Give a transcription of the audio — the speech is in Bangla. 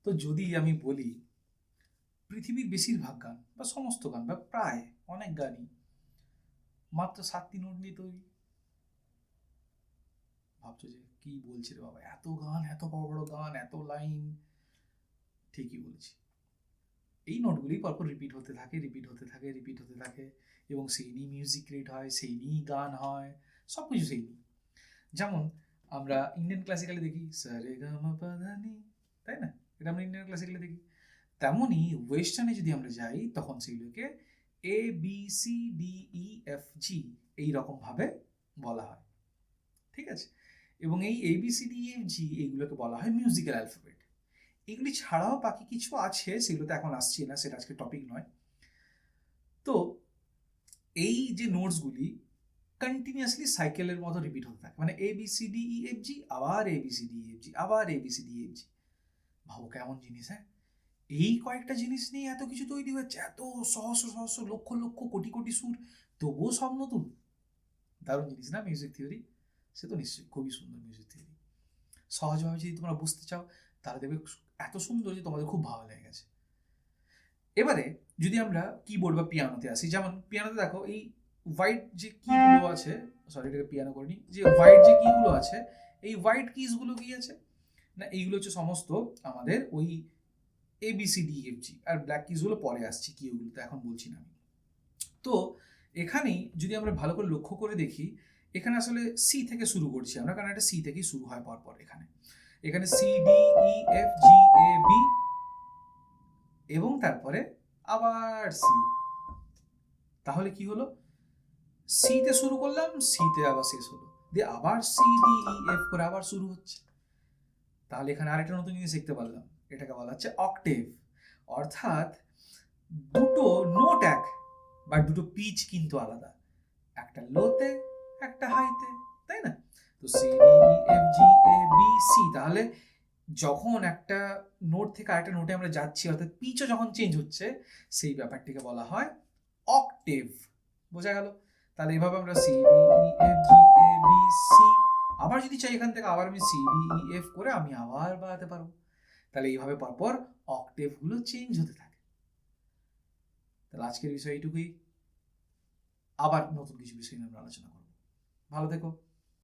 তো যদি আমি বলি পৃথিবীর বেশিরভাগ গান বা সমস্ত গান বা প্রায় অনেক গানই মাত্র 7টি নোট নিয়ে তৈরি। ভাবছো যে কি বলছে রে বাবা, এত গান, এত বড় বড় গান, এত লাইন। ঠিকই বলেছি। এই নোটগুলি পরপর রিপিট হতে থাকে, রিপিট হতে থাকে, রিপিট হতে থাকে, এবং সেই নিয়ে মিউজিক ক্রিয়েট হয়, সেই নিয়েই গান হয়, সব কিছু সেই নিয়ে। যেমন আমরা ইন্ডিয়ান ক্লাসিক্যালে দেখি সারে গা মা পা ধা নি, তাই না? এটা আমরা ইন্ডিয়ান ক্লাসিক্যালে দেখি। তেমনই ওয়েস্টার্নে যদি আমরা যাই তখন সেইগুলোকে ABCDEFG এইরকমভাবে বলা হয়, ঠিক আছে? এবং এই ABCDEFG এইগুলোকে বলা হয় মিউজিক্যাল অ্যালফাবেট। এগুলি ছাড়াও বাকি কিছু আছে, সেগুলোতে এখন আসছি না, সেটা আজকে টপিক নয়। তো এই যে নোটসগুলি কন্টিনিউয়াসলি সাইকেলের মতো রিপিট হতে থাকে, মানে ABCDEFG, আবার ABCDEFG, আবার ABCDEFG। ভাবো কেমন জিনিস, হ্যাঁ? এই কয়েকটা জিনিস নিয়ে এত কিছু তৈরি হচ্ছে, এত সহস্র সহস্র লক্ষ লক্ষ কোটি কোটি সুর, তবুও সব নতুন। দারুণ জিনিস না মিউজিক থিওরি? সে তো নিশ্চয়ই খুবই সুন্দর মিউজিক থিওরি। সহজভাবে যদি তোমরা বুঝতে চাও তাহলে দেখবে এত সুন্দর যে তোমাদের খুব ভালো লেগে গেছে। এবারে যদি আমরা কিবোর্ড বা পিয়ানোতে আসি, যেমন পিয়ানোতে দেখো এই হোয়াইট যে কিগুলো আছে, সরি এটাকে পিয়ানো করিনি, যে হোয়াইট যে কিগুলো আছে, এই হোয়াইট কিসগুলো কি আছে না, এইগুলো হচ্ছে সমস্ত আমাদের ওই ABCDEFG, আর ব্ল্যাক কিসগুলো পরে আসছে, কি ওগুলো তো এখন বলছি না আমি। তো এখানেই যদি আমরা ভালো করে লক্ষ্য করে দেখি, এখানে আসলে সি থেকে শুরু করছি আমরা, কারণ এটা সি থেকেই শুরু হয় পরপর। এখানে এখানে CDEFGAB, এবং তারপরে আবার সি। তাহলে কি হলো, সিতে শুরু করলাম, সিতে আবার শেষ হলো, দিয়ে আবার CDEF করে আবার শুরু হচ্ছে। তাহলে এখানে আরেকটা নতুন জিনিস দেখতে পারলাম, এটাকে বলা হচ্ছে অক্টেভ। অর্থাৎ দুটো নোট এক, বাট দুটো পিচ কিন্তু আলাদা, একটা লোতে একটা হাইতে, তাই না? তো CDEFGABC, তাহলে যখন একটা নোট থেকে আরেকটা নোটে আমরা যাচ্ছি, অর্থাৎ পিচও যখন চেঞ্জ হচ্ছে, সেই ব্যাপারটিকে বলা হয় অক্টেভ। বোঝা গেল? তাহলে এইভাবে আমরা CDEFGABC, আবার যদি চাই এখান থেকে আবার আমি CDEF করে আমি আবার বাড়াতে পারবো। তাহলে এইভাবে পরপর অক্টেভগুলো চেঞ্জ হতে থাকে। তাহলে আজকের বিষয় এইটুকুই, আবার নতুন কিছু বিষয় নিয়ে আমরা আলোচনা করবো। ভালো থেকো।